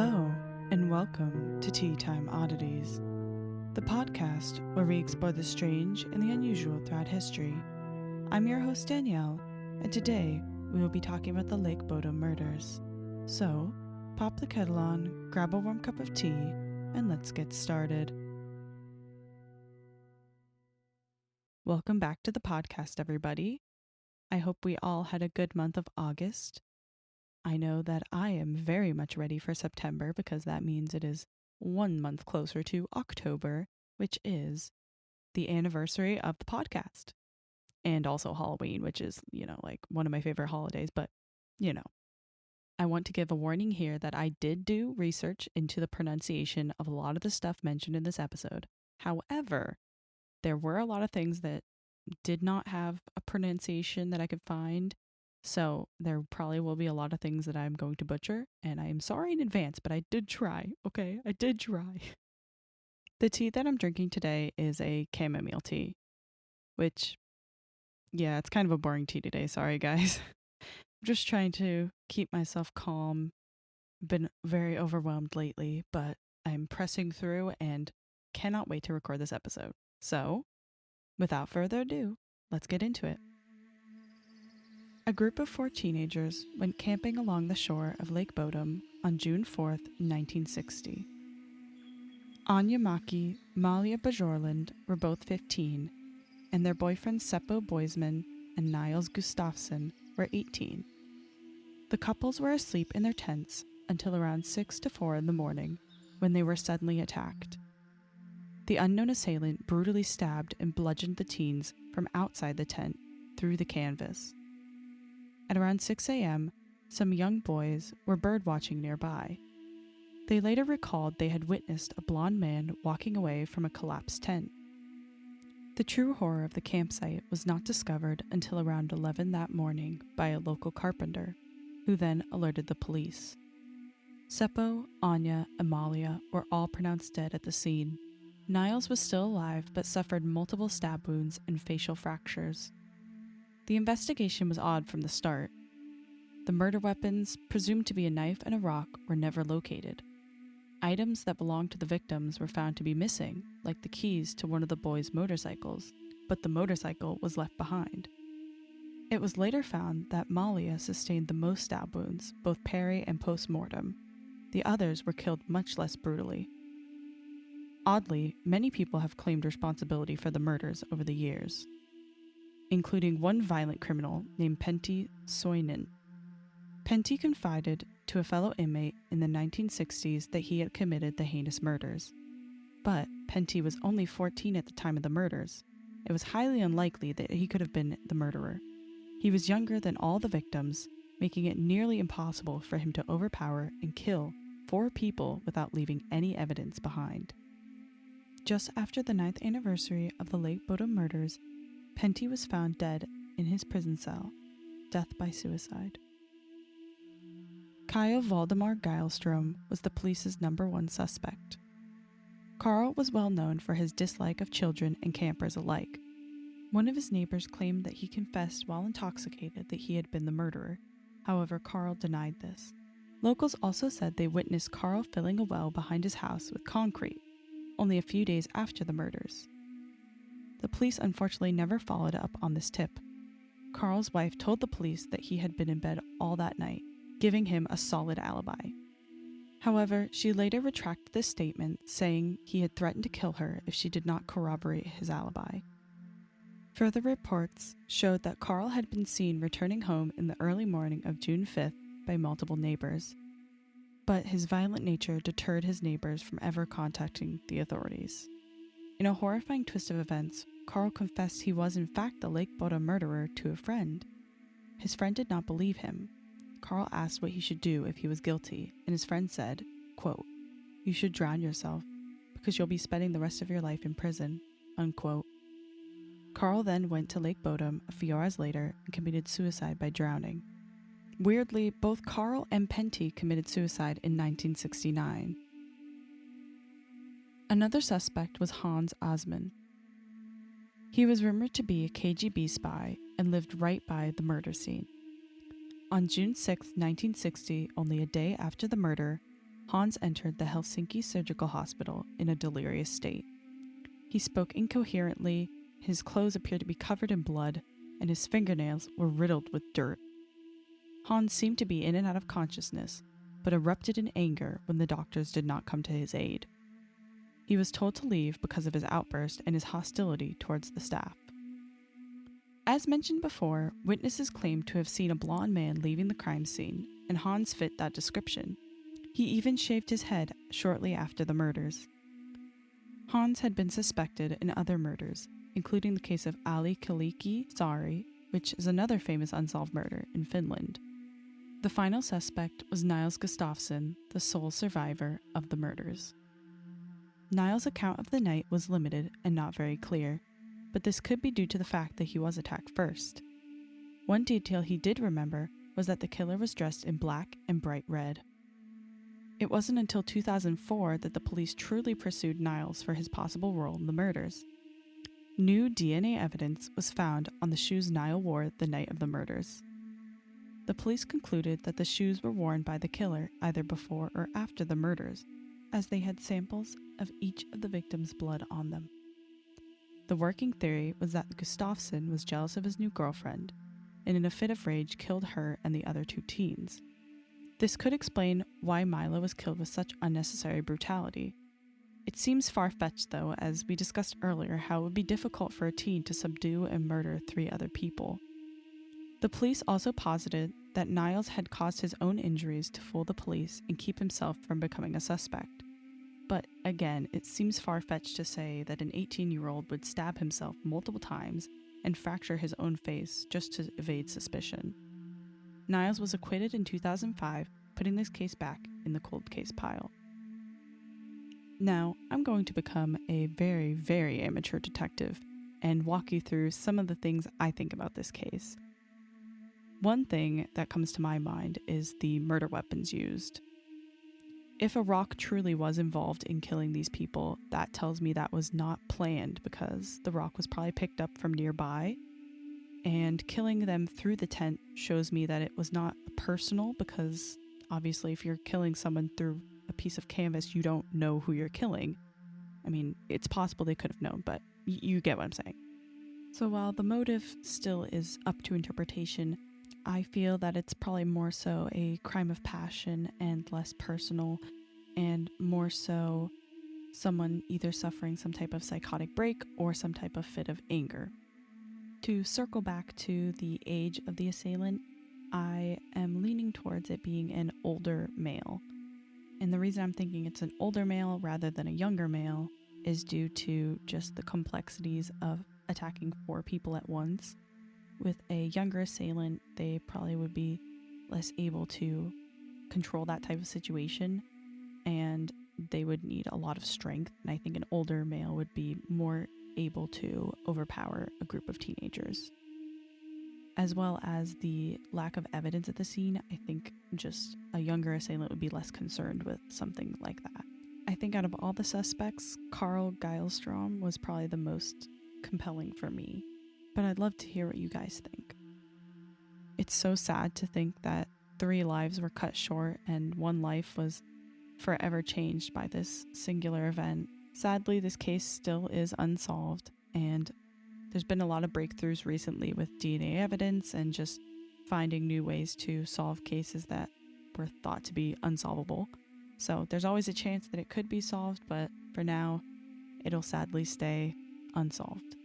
Hello, and welcome to Teatime Oddities, the podcast where we explore the strange and the unusual throughout history. I'm your host Danielle, and today we will be talking about the Lake Bodom murders. So, pop the kettle on, grab a warm cup of tea, and let's get started. Welcome back to the podcast, everybody. I hope we all had a good month of August. I know that I am very much ready for September because that means it is 1 month closer to October, which is the anniversary of the podcast. And also Halloween, which is, like one of my favorite holidays. But, I want to give a warning here that I did do research into the pronunciation of a lot of the stuff mentioned in this episode. However, there were a lot of things that did not have a pronunciation that I could find. So there probably will be a lot of things that I'm going to butcher, and I am sorry in advance, but I did try, okay? I did try. The tea that I'm drinking today is a chamomile tea, which, yeah, it's kind of a boring tea today. Sorry, guys. I'm just trying to keep myself calm. Been very overwhelmed lately, but I'm pressing through and cannot wait to record this episode. So, without further ado, let's get into it. A group of 4 teenagers went camping along the shore of Lake Bodom on June 4th, 1960. Anya Maki, Malia Bajorland were both 15, and their boyfriends Seppo Boisman and Niles Gustafsson were 18. The couples were asleep in their tents until around 6 to 4 in the morning when they were suddenly attacked. The unknown assailant brutally stabbed and bludgeoned the teens from outside the tent through the canvas. At around 6 a.m., some young boys were birdwatching nearby. They later recalled they had witnessed a blond man walking away from a collapsed tent. The true horror of the campsite was not discovered until around 11 that morning by a local carpenter, who then alerted the police. Seppo, Anya, and Malia were all pronounced dead at the scene. Niles was still alive but suffered multiple stab wounds and facial fractures. The investigation was odd from the start. The murder weapons, presumed to be a knife and a rock, were never located. Items that belonged to the victims were found to be missing, like the keys to one of the boys' motorcycles, but the motorcycle was left behind. It was later found that Malia sustained the most stab wounds, both peri and post-mortem. The others were killed much less brutally. Oddly, many people have claimed responsibility for the murders over the years, including one violent criminal named Pentti Soinen. Pentti confided to a fellow inmate in the 1960s that he had committed the heinous murders. But Pentti was only 14 at the time of the murders. It was highly unlikely that he could have been the murderer. He was younger than all the victims, making it nearly impossible for him to overpower and kill 4 people without leaving any evidence behind. Just after the 9th anniversary of the Lake Bodom murders, Pentti was found dead in his prison cell, death by suicide. Kyle Valdemar Geilstrom was the police's number 1 suspect. Carl was well known for his dislike of children and campers alike. One of his neighbors claimed that he confessed while intoxicated that he had been the murderer. However, Carl denied this. Locals also said they witnessed Carl filling a well behind his house with concrete, only a few days after the murders. The police unfortunately never followed up on this tip. Carl's wife told the police that he had been in bed all that night, giving him a solid alibi. However, she later retracted this statement, saying he had threatened to kill her if she did not corroborate his alibi. Further reports showed that Carl had been seen returning home in the early morning of June 5th by multiple neighbors, but his violent nature deterred his neighbors from ever contacting the authorities. In a horrifying twist of events, Carl confessed he was in fact the Lake Bodom murderer to a friend. His friend did not believe him. Carl asked what he should do if he was guilty, and his friend said, quote, "You should drown yourself, because you'll be spending the rest of your life in prison," unquote. Carl then went to Lake Bodom a few hours later and committed suicide by drowning. Weirdly, both Carl and Pentti committed suicide in 1969. Another suspect was Hans Osman. He was rumored to be a KGB spy and lived right by the murder scene. On June 6, 1960, only a day after the murder, Hans entered the Helsinki Surgical Hospital in a delirious state. He spoke incoherently, his clothes appeared to be covered in blood, and his fingernails were riddled with dirt. Hans seemed to be in and out of consciousness, but erupted in anger when the doctors did not come to his aid. He was told to leave because of his outburst and his hostility towards the staff. As mentioned before, witnesses claimed to have seen a blonde man leaving the crime scene, and Hans fit that description. He even shaved his head shortly after the murders. Hans had been suspected in other murders, including the case of Ali Kiliki Sari, which is another famous unsolved murder in Finland. The final suspect was Niels Gustafsson, the sole survivor of the murders. Niels' account of the night was limited and not very clear, but this could be due to the fact that he was attacked first. One detail he did remember was that the killer was dressed in black and bright red. It wasn't until 2004 that the police truly pursued Niels for his possible role in the murders. New DNA evidence was found on the shoes Niels wore the night of the murders. The police concluded that the shoes were worn by the killer either before or after the murders, as they had samples of each of the victims' blood on them. The working theory was that Gustafsson was jealous of his new girlfriend, and in a fit of rage killed her and the other two teens. This could explain why Mila was killed with such unnecessary brutality. It seems far-fetched though, as we discussed earlier how it would be difficult for a teen to subdue and murder 3 other people. The police also posited that Niels had caused his own injuries to fool the police and keep himself from becoming a suspect. But again, it seems far-fetched to say that an 18-year-old would stab himself multiple times and fracture his own face just to evade suspicion. Niels was acquitted in 2005, putting this case back in the cold case pile. Now, I'm going to become a very, very amateur detective and walk you through some of the things I think about this case. One thing that comes to my mind is the murder weapons used. If a rock truly was involved in killing these people, that tells me that was not planned because the rock was probably picked up from nearby, and killing them through the tent shows me that it was not personal because obviously if you're killing someone through a piece of canvas, you don't know who you're killing. I mean, it's possible they could have known, but you get what I'm saying. So while the motive still is up to interpretation, I feel that it's probably more so a crime of passion and less personal, and more so someone either suffering some type of psychotic break or some type of fit of anger. To circle back to the age of the assailant, I am leaning towards it being an older male. And the reason I'm thinking it's an older male rather than a younger male is due to just the complexities of attacking 4 people at once. With a younger assailant, they probably would be less able to control that type of situation, and they would need a lot of strength. And I think an older male would be more able to overpower a group of teenagers. As well as the lack of evidence at the scene, I think just a younger assailant would be less concerned with something like that. I think out of all the suspects, Carl Geilstrom was probably the most compelling for me. But I'd love to hear what you guys think. It's so sad to think that 3 lives were cut short and 1 life was forever changed by this singular event. Sadly, this case still is unsolved, and there's been a lot of breakthroughs recently with DNA evidence and just finding new ways to solve cases that were thought to be unsolvable. So there's always a chance that it could be solved, but for now, it'll sadly stay unsolved.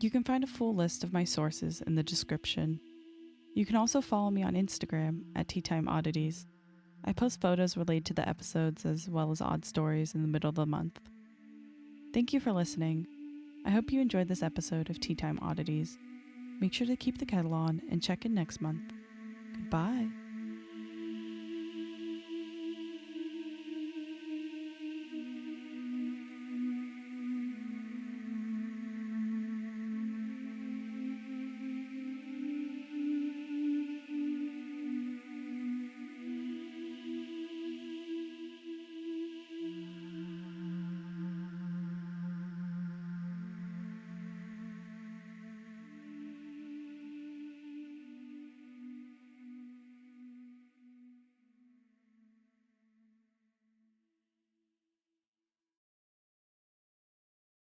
You can find a full list of my sources in the description. You can also follow me on Instagram at Teatime Oddities. I post photos related to the episodes as well as odd stories in the middle of the month. Thank you for listening. I hope you enjoyed this episode of Teatime Oddities. Make sure to keep the kettle on and check in next month. Goodbye.